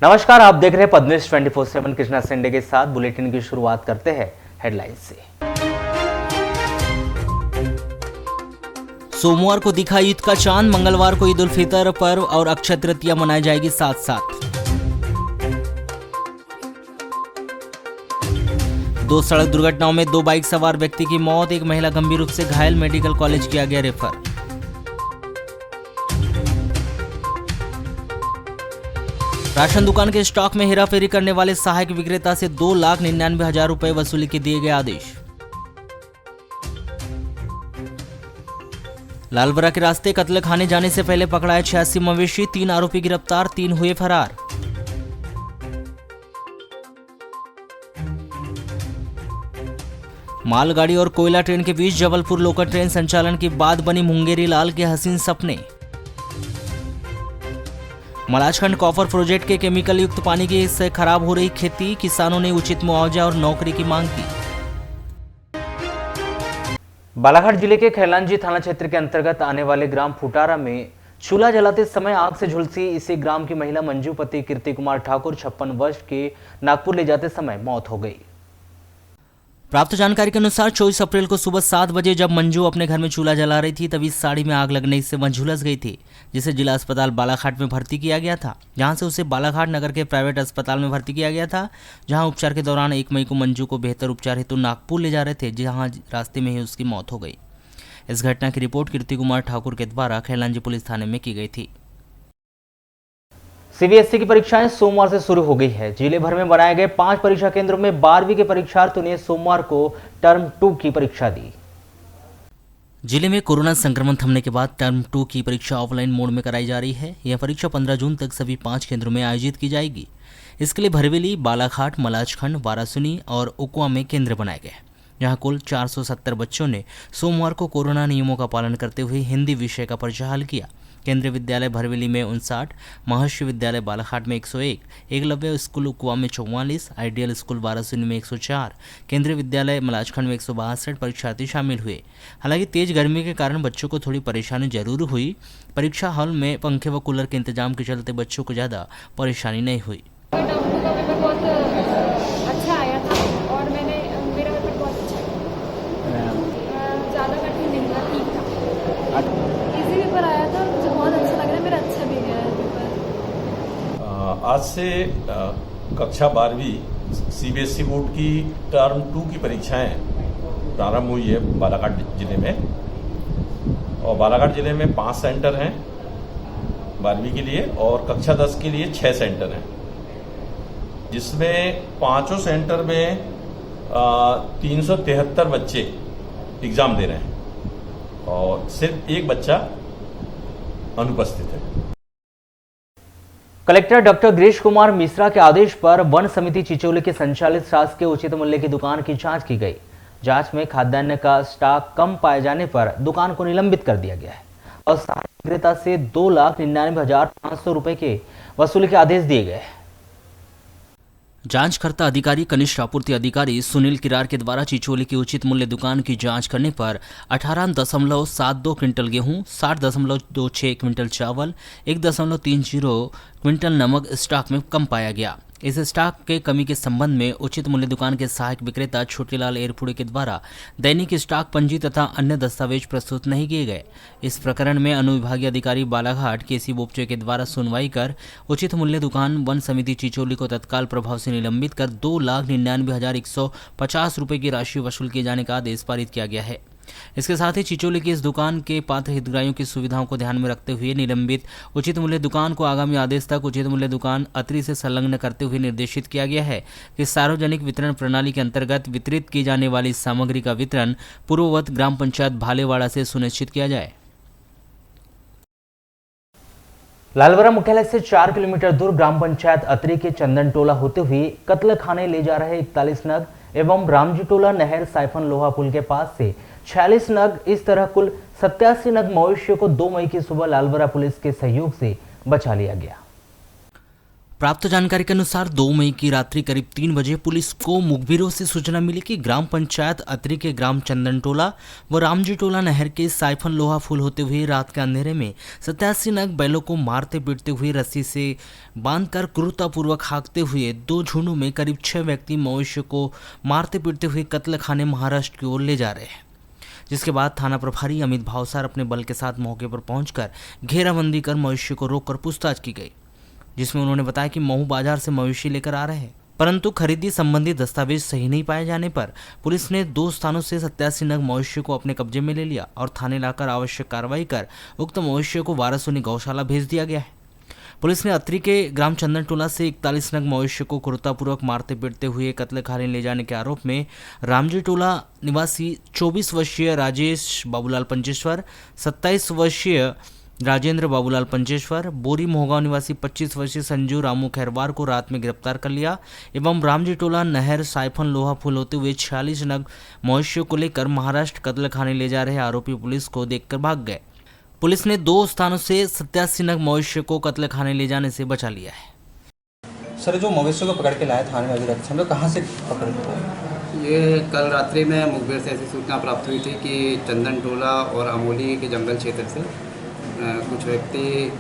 नमस्कार, आप देख रहे हैं पद्मेश 24/7 कृष्णा संडे के साथ। बुलेटिन की शुरुआत करते हैं हेडलाइंस से। सोमवार को दिखा ईद का चांद, मंगलवार को ईद उल फितर पर्व और अक्षय तृतीया मनाई जाएगी साथ साथ। दो सड़क दुर्घटनाओं में 2 बाइक सवार व्यक्ति की मौत, एक महिला गंभीर रूप से घायल, मेडिकल कॉलेज किया गया रेफर। राशन दुकान के स्टॉक में हेराफेरी करने वाले सहायक विक्रेता से 2,99,000 रुपए वसूली के दिए गए आदेश। लालबरा के रास्ते कत्ल खाने जाने से पहले पकड़ाए 86 मवेशी, 3 आरोपी गिरफ्तार, 3 हुए फरार। मालगाड़ी और कोयला ट्रेन के बीच जबलपुर लोकल ट्रेन संचालन के बाद बनी मुंगेरी लाल के हसीन सपने। मलाजखंड कॉपर प्रोजेक्ट के केमिकल युक्त पानी की से खराब हो रही खेती, किसानों ने उचित मुआवजा और नौकरी की मांग की। बालाघाट जिले के खैलांजी थाना क्षेत्र के अंतर्गत आने वाले ग्राम फुटारा में चूल्हा जलाते समय आग से झुलसी इसी ग्राम की महिला मंजू पति कीर्ति कुमार ठाकुर 56 वर्ष के नागपुर ले जाते समय मौत हो गई। प्राप्त जानकारी के अनुसार 24 अप्रैल को सुबह 7 बजे जब मंजू अपने घर में चूल्हा जला रही थी तभी साड़ी में आग लगने से वह झुलस गई थी, जिसे जिला अस्पताल बालाघाट में भर्ती किया गया था, जहां से उसे बालाघाट नगर के प्राइवेट अस्पताल में भर्ती किया गया था, जहां उपचार के दौरान 1 मई को मंजू को बेहतर उपचार हेतु नागपुर ले जा रहे थे, जहां रास्ते में ही उसकी मौत हो गई। इस घटना की रिपोर्ट कीर्ति कुमार ठाकुर के द्वारा खैलांजी पुलिस थाने में की गई थी। सीबीएसई की परीक्षाएं सोमवार से शुरू हो गई है। जिले भर में बनाए गए 5 परीक्षा केंद्रों में 12वीं के परीक्षार्थियों ने सोमवार को टर्म 2 की परीक्षा दी। जिले में कोरोना संक्रमण थमने के बाद टर्म 2 की परीक्षा ऑफलाइन मोड में कराई जा रही है। यह परीक्षा 15 जून तक सभी 5 केंद्रों में आयोजित की जाएगी। इसके लिए भरवेली, बालाघाट, मलाजखंड, वारासुनी और उकुआ में केंद्र बनाए गए, जहां कुल 470 बच्चों ने सोमवार को कोरोना नियमों का पालन करते हुए हिंदी विषय का परिचय हल किया। केंद्रीय विद्यालय भरवेली में 59, महर्षि विद्यालय बालाघाट में 101, एकलव्य स्कूल उकुआ में 44, आइडियल स्कूल वाराणसी में 104, केंद्रीय विद्यालय मलाजखंड में 162 परीक्षार्थी शामिल हुए। हालांकि तेज गर्मी के कारण बच्चों को थोड़ी परेशानी जरूर हुई। परीक्षा हॉल में पंखे व कूलर के इंतजाम के चलते बच्चों को ज़्यादा परेशानी नहीं हुई। आज से कक्षा 12वीं सीबीएसई बोर्ड की टर्म 2 की परीक्षाएं प्रारंभ हुई है बालाघाट जिले में। और बालाघाट जिले में 5 सेंटर हैं 12वीं के लिए और कक्षा 10 के लिए 6 सेंटर हैं, जिसमें 5 सेंटर में 373 बच्चे एग्जाम दे रहे हैं और सिर्फ 1 बच्चा अनुपस्थित है। कलेक्टर डॉक्टर गिरीश कुमार मिश्रा के आदेश पर वन समिति चिचोली के संचालित शासकीय उचित मूल्य की दुकान की जांच की गई। जांच में खाद्यान्न का स्टॉक कम पाए जाने पर दुकान को निलंबित कर दिया गया है और सहायक विक्रेता से 2,99,500 रुपए के वसूली के आदेश दिए गए। जांचकर्ता अधिकारी कनिष्ठ आपूर्ति अधिकारी सुनील किरार के द्वारा चिचोली की उचित मूल्य दुकान की जांच करने पर 18.72 क्विंटल गेहूं, 60.26 क्विंटल चावल, 1.30 क्विंटल नमक स्टॉक में कम पाया गया। इस स्टॉक के कमी के संबंध में उचित मूल्य दुकान के सहायक विक्रेता छोटेलाल एयरपुड़े के द्वारा दैनिक स्टॉक पंजी तथा अन्य दस्तावेज प्रस्तुत नहीं किए गए। इस प्रकरण में अनुविभागीय अधिकारी बालाघाट केसी बोपचे के द्वारा सुनवाई कर उचित मूल्य दुकान वन समिति चिचोली को तत्काल प्रभाव से निलंबित कर 2,99,150 रुपये की राशि वसूल किए जाने का आदेश पारित किया गया है। इसके साथ ही चिचोली की इस दुकान के पात्र हितग्राहियों की सुविधाओं को ध्यान में रखते हुए निलंबित उचित मूल्य दुकान को आगामी आदेश तक उचित मूल्य दुकान अत्रि से संलग्न करते हुए निर्देशित किया गया है कि सार्वजनिक वितरण प्रणाली के अंतर्गत वितरित की जाने वाली सामग्री का वितरण पूर्ववत ग्राम पंचायत भालेवाड़ा से सुनिश्चित किया जाए। लालबरा मुख्यालय से 4 किलोमीटर दूर ग्राम पंचायत अत्रि के चंदन टोला होते हुए कत्ल खाने ले जा रहे 41 नग एवं रामजी टोला नहर साइफन लोहा पुल के पास से 46 नग, इस तरह कुल 87 नग मवेशियों को 2 मई की सुबह लालबरा पुलिस के सहयोग से बचा लिया गया। प्राप्त जानकारी के अनुसार 2 मई की रात्रि करीब 3 बजे पुलिस को मुखबिरों से सूचना मिली कि ग्राम पंचायत अतरी के ग्राम चंदन टोला व रामजी टोला नहर के साइफन लोहा फूल होते हुए रात के अंधेरे में 87 नग बैलों को मारते पीटते हुए रस्सी से बांधकर क्रूरतापूर्वक हाँकते हुए 2 झुंडों में करीब 6 व्यक्ति मवेशी को मारते पीटते हुए कत्ल खाने महाराष्ट्र की ओर ले जा रहे हैं। जिसके बाद थाना प्रभारी अमित भावसार अपने बल के साथ मौके पर पहुंचकर घेराबंदी कर मवेशी को रोककर पूछताछ की गई, जिसमें उन्होंने बताया कि महू बाजार से मवेशी लेकर आ रहे हैं, परंतु खरीदी संबंधी दस्तावेज सही नहीं पाए जाने पर पुलिस ने 2 स्थानों से 87 नग मवेशी को अपने कब्जे में ले लिया और थाने लाकर आवश्यक कार्रवाई कर उक्त मवेशी को वारासोनी गौशाला भेज दिया गया है। पुलिस ने अतरी के ग्राम चंदन टोला से 41 नग मवेशी को क्रूरतापूर्वक मारते पीटते हुए कत्ल खाने ले जाने के आरोप में रामजी टोला निवासी 24 वर्षीय राजेश बाबूलाल पंचेश्वर, 27 वर्षीय राजेंद्र बाबूलाल पंचेश्वर, बोरी मोहगांव निवासी 25 वर्षीय संजू रामू खैरवार को रात में गिरफ्तार कर लिया एवं रामजी टोला नहर साइफन लोहा फूल होते हुए 46 नग मवेशियों को लेकर महाराष्ट्र कत्ल खाने ले जा रहे आरोपी पुलिस को देखकर भाग गए। पुलिस ने 2 स्थानों से 87 नग मवेशियों को कत्ल खाने ले जाने से बचा लिया है। सर, जो मवेशियों को पकड़ के लाए थाने में अभी रखे हम लोग कहाँ से पकड़ के? ये कल रात्रि में मुखबिर से ऐसी सूचना प्राप्त हुई थी कि चंदन टोला और अमोली के जंगल क्षेत्र से कुछ व्यक्ति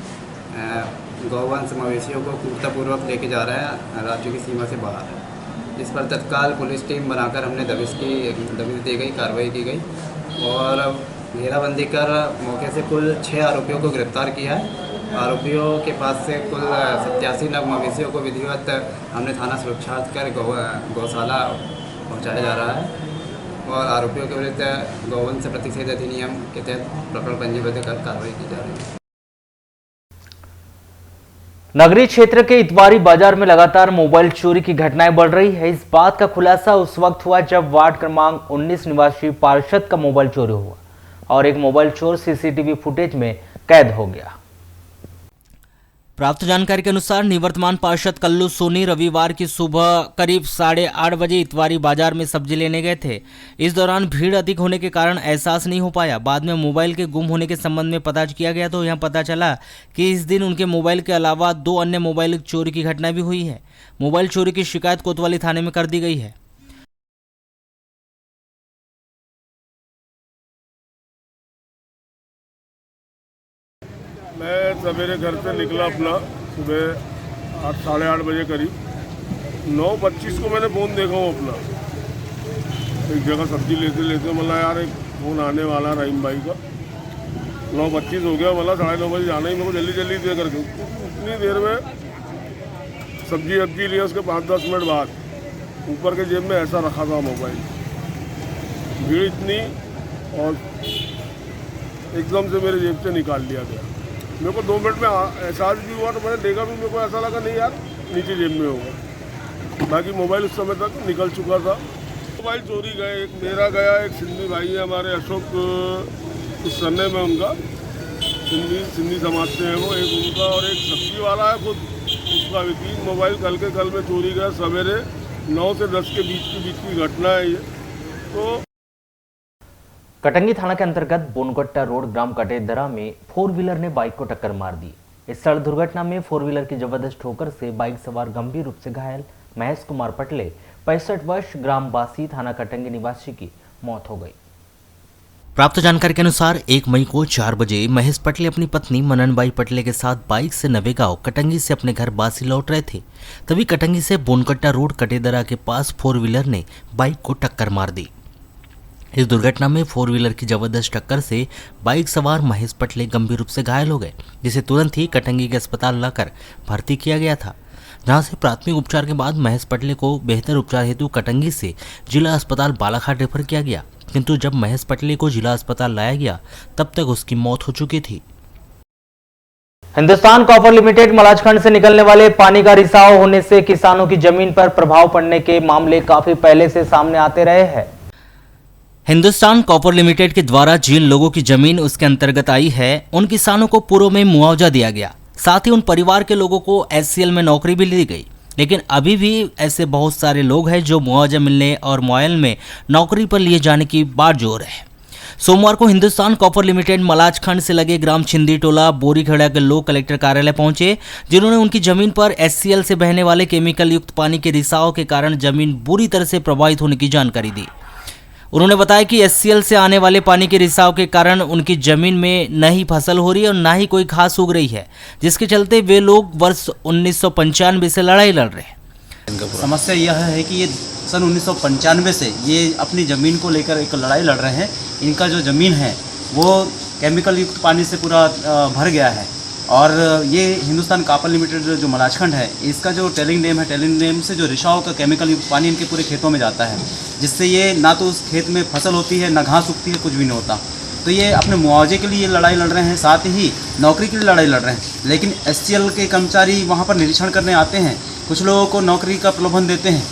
गौवंश मवेशियों को क्रूरतापूर्वक लेके जा रहे हैं राज्य की सीमा से बाहर। इस पर तत्काल पुलिस टीम बनाकर हमने दबिश दी गई, कार्रवाई की गई और घेराबंदी कर मौके से कुल 6 आरोपियों को गिरफ्तार किया है। आरोपियों के पास से कुल 87 नग मवेशियों को विधिवत हमने थाना सुरक्षार्थ कर गौशाला पहुँचाया जा रहा है और आरोपियों के विरुद्ध गौवंश प्रतिषेध अधिनियम के तहत प्रकरण पंजीबद्ध कर कार्रवाई की जा रही है। नगरीय क्षेत्र के इतवारी बाजार में लगातार मोबाइल चोरी की घटनाएं बढ़ रही है। इस बात का खुलासा उस वक्त हुआ जब वार्ड क्रमांक 19 निवासी पार्षद का मोबाइल चोरी हुआ और एक मोबाइल चोर सीसीटीवी फुटेज में कैद हो गया। प्राप्त जानकारी के अनुसार निवर्तमान पार्षद कल्लू सोनी रविवार की सुबह करीब 8:30 बजे इतवारी बाजार में सब्जी लेने गए थे। इस दौरान भीड़ अधिक होने के कारण एहसास नहीं हो पाया। बाद में मोबाइल के गुम होने के संबंध में पता किया गया तो यहां पता चला कि इस दिन उनके मोबाइल के अलावा 2 अन्य मोबाइल चोरी की घटना भी हुई है। मोबाइल चोरी की शिकायत कोतवाली थाने में कर दी गई है। मैं सवेरे घर से निकला अपना सुबह 8 साढ़े 8 बजे करीब 9:25 को मैंने फ़ोन देखा हूँ अपना एक जगह सब्जी लेते मतलब यार एक फ़ोन आने वाला रहीम भाई का। 9:25 हो गया, मतलब 9:30 बजे जाना ही मेरे को जल्दी दे करके। इतनी देर में सब्जी लिया, उसके 5-10 मिनट बाद ऊपर के जेब में ऐसा रखा था मोबाइल। भीड़ इतनी और एकदम से मेरे जेब से निकाल लिया गया। मेरे को 2 मिनट में एहसास भी हुआ तो मैंने देखा भी, मेरे को ऐसा लगा नहीं यार नीचे जेब में होगा। बाकी मोबाइल उस समय तक निकल चुका था। मोबाइल चोरी गए, एक मेरा गया, एक सिंधी भाई है हमारे अशोक उस सरने में उनका सिंधी समाज से है वो, एक उनका और एक सब्जी वाला है खुद उसका भी। 3 मोबाइल कल में चोरी गया। सवेरे 9 से 10 के बीच की घटना है ये। तो कटंगी थाना के अंतर्गत बोनगट्टा रोड ग्राम कटेदरा में 4 व्हीलर ने बाइक को टक्कर मार दी। इस सड़क दुर्घटना में 4 व्हीलर की जबरदस्त ठोकर से बाइक सवार गंभीर रूप से घायल महेश कुमार पटले 65 वर्ष ग्राम बासी थाना कटंगी निवासी की मौत हो गई। प्राप्त जानकारी के अनुसार 1 मई को 4 बजे महेश पटले अपनी पत्नी मननबाई पटले के साथ बाइक से नवेगांव कटंगी से अपने घर बासी लौट रहे थे। तभी कटंगी से बोनगट्टा रोड कटेदरा के पास 4 व्हीलर ने बाइक को टक्कर मार दी। इस दुर्घटना में 4 व्हीलर की जबरदस्त टक्कर से बाइक सवार महेश पटले गंभीर रूप से घायल हो गए, जिसे तुरंत ही कटंगी के अस्पताल लाकर भर्ती किया गया था, जहां से प्राथमिक उपचार के बाद महेश पटले को बेहतर उपचार हेतु कटंगी से जिला अस्पताल बालाघाट रेफर किया गया। किंतु जब महेश पटले को जिला अस्पताल लाया गया तब तक उसकी मौत हो चुकी थी। हिंदुस्तान कॉपर लिमिटेड मलाजखंड से निकलने वाले पानी का रिसाव होने से किसानों की जमीन पर प्रभाव पड़ने के मामले काफी पहले से सामने आते रहे हैं। हिंदुस्तान कॉपर लिमिटेड के द्वारा जिन लोगों की जमीन उसके अंतर्गत आई है उन किसानों को पूर्व में मुआवजा दिया गया, साथ ही उन परिवार के लोगों को एचसीएल में नौकरी भी दी गई। लेकिन अभी भी ऐसे बहुत सारे लोग हैं जो मुआवजा मिलने और मुआयल में नौकरी पर लिए जाने की बात जोर है। सोमवार को हिंदुस्तान कॉपर लिमिटेड मलाज खंड से लगे ग्राम छिंदी टोला बोरीखेड़ा के लोग कलेक्टर कार्यालय पहुंचे, जिन्होंने उनकी जमीन पर एचसीएल से बहने वाले केमिकल युक्त पानी के रिसाव के कारण जमीन बुरी तरह से प्रभावित होने की जानकारी दी। उन्होंने बताया कि एचसीएल से आने वाले पानी के रिसाव के कारण उनकी जमीन में न ही फसल हो रही है और न ही कोई घास उग रही है, जिसके चलते वे लोग वर्ष 1995 से लड़ाई लड़ रहे हैं। समस्या यह है कि ये सन 1995 से ये अपनी ज़मीन को लेकर एक लड़ाई लड़ रहे हैं। इनका जो ज़मीन है वो केमिकल युक्त पानी से पूरा भर गया है और ये हिंदुस्तान कॉपर लिमिटेड जो मलाजखंड है, इसका जो टेलिंग नेम से जो रिसाव का केमिकल युक्त पानी इनके पूरे खेतों में जाता है, जिससे ये ना तो उस खेत में फसल होती है, ना घास उगती है, कुछ भी नहीं होता। तो ये अपने मुआवजे के लिए लड़ाई लड़ रहे हैं, साथ ही नौकरी के लिए लड़ाई लड़ रहे हैं। लेकिन एचसीएल के कर्मचारी वहाँ पर निरीक्षण करने आते हैं, कुछ लोगों को नौकरी का प्रलोभन देते हैं,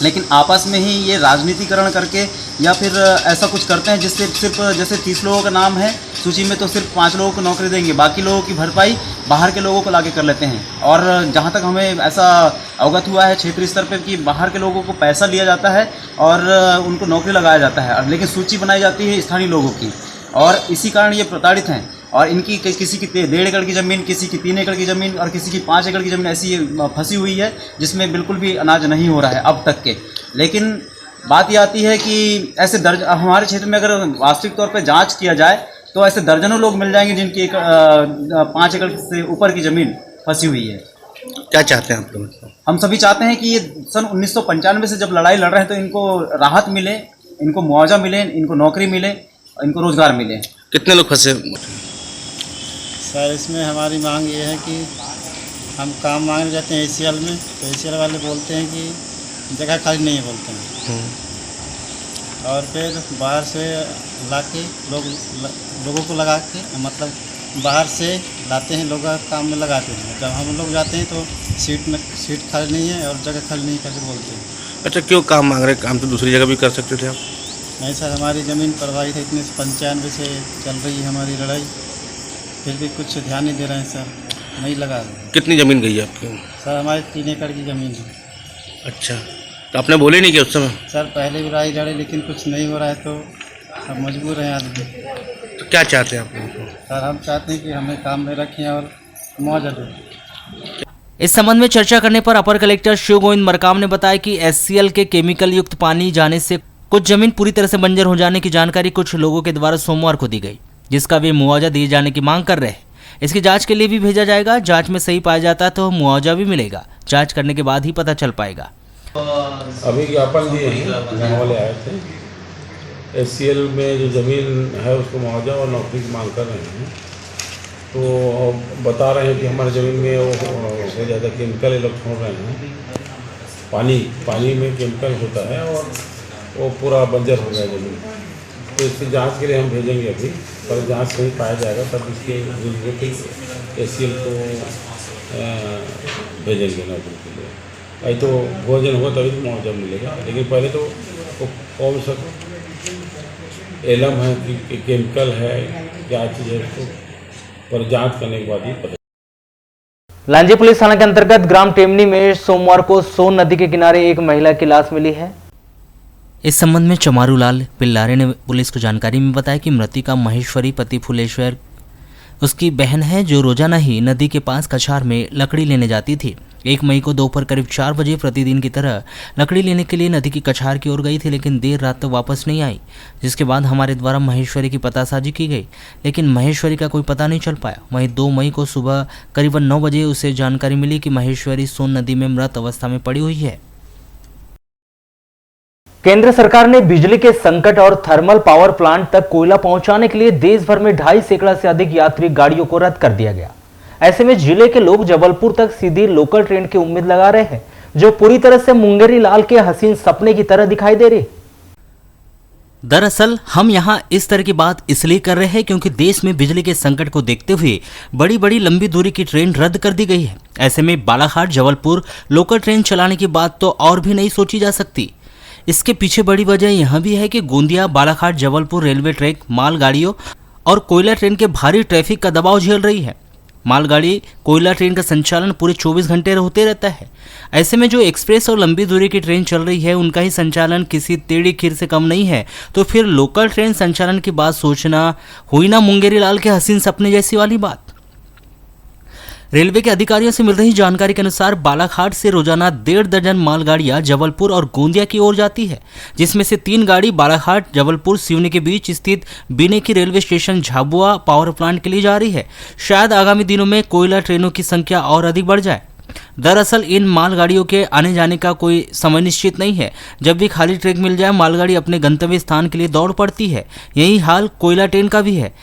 लेकिन आपस में ही ये राजनीतिकरण करके या फिर ऐसा कुछ करते हैं जिससे सिर्फ जैसे 30 लोगों का नाम है सूची में तो सिर्फ 5 लोगों को नौकरी देंगे, बाकी लोगों की भरपाई बाहर के लोगों को लाके कर लेते हैं। और जहाँ तक हमें ऐसा अवगत हुआ है क्षेत्रीय स्तर पर कि बाहर के लोगों को पैसा लिया जाता है और उनको नौकरी लगाया जाता है, लेकिन सूची बनाई जाती है स्थानीय लोगों की, और इसी कारण ये प्रताड़ित हैं। और इनकी किसी की 1.5 एकड़ की ज़मीन, किसी की 3 एकड़ की ज़मीन और किसी की 5 एकड़ की ज़मीन ऐसी फंसी हुई है जिसमें बिल्कुल भी अनाज नहीं हो रहा है अब तक के। लेकिन बात ये आती है कि ऐसे हमारे क्षेत्र में अगर वास्तविक तौर पर जांच किया जाए तो ऐसे दर्जनों लोग मिल जाएंगे जिनकी 5 एकड़ से ऊपर की ज़मीन फंसी हुई है। क्या चाहते हैं आप लोग? हम सभी चाहते हैं कि ये सन 1995 से जब लड़ाई लड़ रहे हैं तो इनको राहत मिले, इनको मुआवजा मिले, इनको नौकरी मिले, इनको रोज़गार मिले। कितने लोग फंसे? सर इसमें हमारी मांग ये है कि हम काम मांगने जाते हैं एचसीएल में, तो एचसीएल वाले बोलते हैं कि जगह खाली नहीं है बोलते हैं, और फिर बाहर से लाके लोगों को लगा के मतलब बाहर से लाते हैं, लोग काम में लगाते हैं। जब हम लोग जाते हैं तो सीट खाली नहीं है और जगह खाली नहीं करके बोलते हैं। अच्छा, क्यों काम मांग रहे हैं? काम तो दूसरी जगह भी कर सकते थे आप। नहीं सर, हमारी ज़मीन प्रभावित है, इतने 95 से चल रही है हमारी लड़ाई, फिर भी कुछ ध्यान नहीं दे रहे हैं सर, नहीं लगा रहे। कितनी ज़मीन गई है आपकी? सर हमारी 3 एकड़ की ज़मीन है। अच्छा, तो आपने बोले नहीं क्या उस समय? सर पहले भी लड़ाई लड़े लेकिन कुछ नहीं हो रहा है, तो अब मजबूर हैं आदमी। तो क्या चाहते हैं आप लोग? सर हम चाहते हैं कि हमें काम में रखें और मुआवजा दें। इस संबंध में चर्चा करने पर अपर कलेक्टर शिव गोविंद मरकाम ने बताया कि एचसीएल के केमिकल युक्त पानी जाने से कुछ जमीन पूरी तरह से बंजर हो जाने की जानकारी कुछ लोगों के द्वारा सोमवार को दी गई, जिसका वे मुआवजा दिए जाने की मांग कर रहे हैं। इसकी जांच के लिए भी भेजा जाएगा। जांच में सही पाया जाता है तो मुआवजा भी मिलेगा। जांच करने के बाद ही पता चल पाएगा। अभी ज्ञापन दिए हैं, गाँव वाले आए थे, एचसीएल में जो ज़मीन है उसको मुआवजा और नौकरी की मांग कर रहे हैं। तो बता रहे हैं कि हमारी ज़मीन में वो ज़्यादा केमिकल लोग छोड़ रहे हैं, पानी में केमिकल होता है और वो पूरा बंजर हो गया ज़मीन। तो इसकी जांच के लिए हम भेजेंगे अभी, पर जांच सही पाया जाएगा तब इसके एचसीएल को भेजेंगे नौकरी के लिए। नहीं तो भोजन हो तभी तो मुआवजा मिलेगा, लेकिन पहले तो वो कौन सा एलम है कि केमिकल है, क्या चीज़ है, उसको पर जांच करने के बाद ही पता। लांजी पुलिस थाना के अंतर्गत ग्राम टेमनी में सोमवार को सोन नदी के किनारे एक महिला की लाश मिली है। इस संबंध में चमारूलाल पिल्लारे ने पुलिस को जानकारी में बताया कि मृतिका महेश्वरी पति फुलेश्वर उसकी बहन है, जो रोजाना ही नदी के पास कछार में लकड़ी लेने जाती थी। 1 मई को दोपहर करीब 4 बजे प्रतिदिन की तरह लकड़ी लेने के लिए नदी की कछार की ओर गई थी, लेकिन देर रात तक वापस नहीं आई, जिसके बाद हमारे द्वारा महेश्वरी की पतासाजी की गई, लेकिन महेश्वरी का कोई पता नहीं चल पाया। वहीं 2 मई को सुबह करीबन 9 बजे उसे जानकारी मिली कि महेश्वरी सोन नदी में मृत अवस्था में पड़ी हुई है। केंद्र सरकार ने बिजली के संकट और थर्मल पावर प्लांट तक कोयला पहुंचाने के लिए देश भर में 2.5 सैकड़ा से अधिक यात्री गाड़ियों को रद्द कर दिया गया। ऐसे में जिले के लोग जबलपुर तक सीधी लोकल ट्रेन की उम्मीद लगा रहे हैं, जो पूरी तरह से मुंगेरी लाल के हसीन सपने की तरह दिखाई दे रही। दरअसल हम यहाँ इस तरह की बात इसलिए कर रहे हैं क्योंकि देश में बिजली के संकट को देखते हुए बड़ी बड़ी लंबी दूरी की ट्रेन रद्द कर दी गई है। ऐसे में बालाघाट जबलपुर लोकल ट्रेन चलाने की बात तो और भी नहीं सोची जा सकती। इसके पीछे बड़ी वजह यह भी है कि गोंदिया बालाघाट जबलपुर रेलवे ट्रैक मालगाड़ियों और कोयला ट्रेन के भारी ट्रैफिक का दबाव झेल रही है। मालगाड़ी कोयला ट्रेन का संचालन पूरे 24 घंटे होते रहता है। ऐसे में जो एक्सप्रेस और लंबी दूरी की ट्रेन चल रही है उनका ही संचालन किसी टेढ़ी खीर से कम नहीं है, तो फिर लोकल ट्रेन संचालन की बात सोचना हुई ना मुंगेरी लाल के हसीन सपने जैसी वाली बात। रेलवे के अधिकारियों से मिल रही जानकारी के अनुसार बालाघाट से रोजाना 1.5 दर्जन मालगाड़ियां जबलपुर और गोंदिया की ओर जाती है, जिसमें से 3 गाड़ी बालाघाट जबलपुर सिवनी के बीच स्थित बीने की railway station Jhabua power plant के लिए जा रही है। शायद आगामी दिनों में कोयला ट्रेनों की संख्या और अधिक बढ़ जाए। दरअसल इन मालगाड़ियों के आने जाने का कोई समय निश्चित नहीं है। जब भी खाली ट्रैक मिल जाए मालगाड़ी अपने गंतव्य स्थान के लिए दौड़ पड़ती है। यही हाल कोयला ट्रेन का भी है,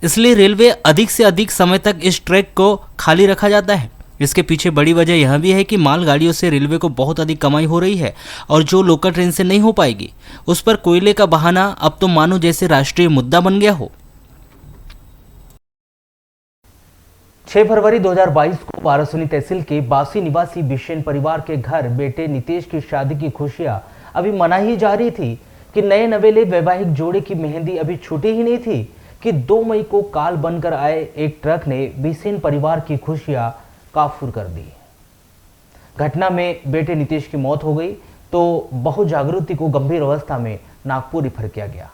इसलिए रेलवे अधिक से अधिक समय तक इस ट्रैक को खाली रखा जाता है। इसके पीछे बड़ी वजह यह भी है कि मालगाड़ियों से रेलवे को बहुत अधिक कमाई हो रही है और जो लोकल ट्रेन से नहीं हो पाएगी उस पर कोयले का बहाना अब तो मानो जैसे राष्ट्रीय मुद्दा बन गया हो। 6 फरवरी 2022 को वारासुनी तहसील के बासी निवासी बिशेन परिवार के घर बेटे नितेश की शादी की खुशियां अभी मनाई ही जा रही थी कि नए नवेले वैवाहिक जोड़े की मेहंदी अभी छूटी ही नहीं थी कि 2 मई को काल बनकर आए एक ट्रक ने बिसेन परिवार की खुशियां काफूर कर दी। घटना में बेटे नितेश की मौत हो गई तो बहु जागृति को गंभीर अवस्था में नागपुर रेफर किया गया।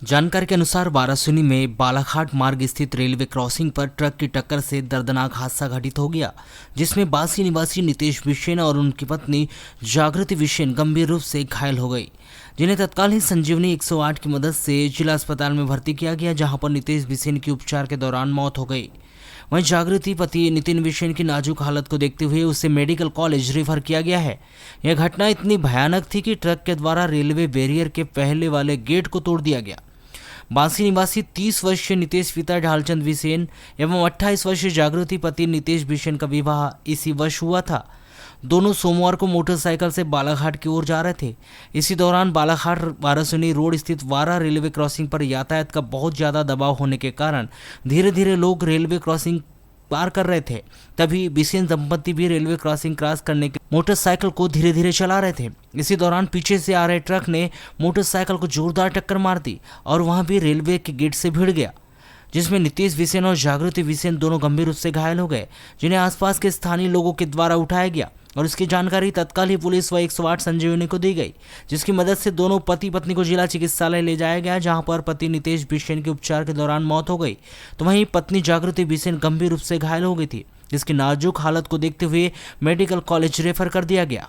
जानकारी के अनुसार वारासुनी में बालाघाट मार्ग स्थित रेलवे क्रॉसिंग पर ट्रक की टक्कर से दर्दनाक हादसा घटित हो गया, जिसमें बासी निवासी नितेश बिसेन और उनकी पत्नी जागृति बिसेन गंभीर रूप से घायल हो गई, जिन्हें तत्काल ही संजीवनी 108 की मदद से जिला अस्पताल में भर्ती किया गया, जहां पर नितेश बिसेन की उपचार के दौरान मौत हो गई। वहीं जागृति पति नितिन बिसेन की नाजुक हालत को देखते हुए उसे मेडिकल कॉलेज रेफर किया गया है। यह घटना इतनी भयानक थी कि ट्रक के द्वारा रेलवे बैरियर के पहले वाले गेट को तोड़ दिया गया। बांसी निवासी 30 वर्षीय नितेश पिता ढालचंद बिसेन एवं 28 वर्षीय जागृति पति नितेश बिसेन का विवाह इसी वर्ष हुआ था। दोनों सोमवार को मोटरसाइकिल से बालाघाट की ओर जा रहे थे। इसी दौरान बालाघाट वारासुनी रोड स्थित वारा रेलवे क्रॉसिंग पर यातायात का बहुत ज़्यादा दबाव होने के कारण धीरे धीरे लोग रेलवे क्रॉसिंग पार कर रहे थे। तभी बिसेन दंपति भी रेलवे क्रॉसिंग क्रॉस करने के मोटरसाइकिल को धीरे धीरे चला रहे थे। इसी दौरान पीछे से आ रहे ट्रक ने मोटरसाइकिल को जोरदार टक्कर मार दी और वहां भी रेलवे के गेट से भिड़ गया, जिसमें नितेश बिसेन और जागृति बिसेन दोनों गंभीर रूप से घायल हो गए, जिन्हें आसपास के स्थानीय लोगों के द्वारा उठाया गया और इसकी जानकारी तत्काल ही पुलिस व 108 संजीवनी को दी गई, जिसकी मदद से दोनों पति पत्नी को जिला चिकित्सालय ले जाया गया, जहां पर पति नितेश बिसेन के उपचार के दौरान मौत हो गई तो वहीं पत्नी जागृति बिसेन गंभीर रूप से घायल हो गई थी, जिसकी नाजुक हालत को देखते हुए मेडिकल कॉलेज रेफर कर दिया गया।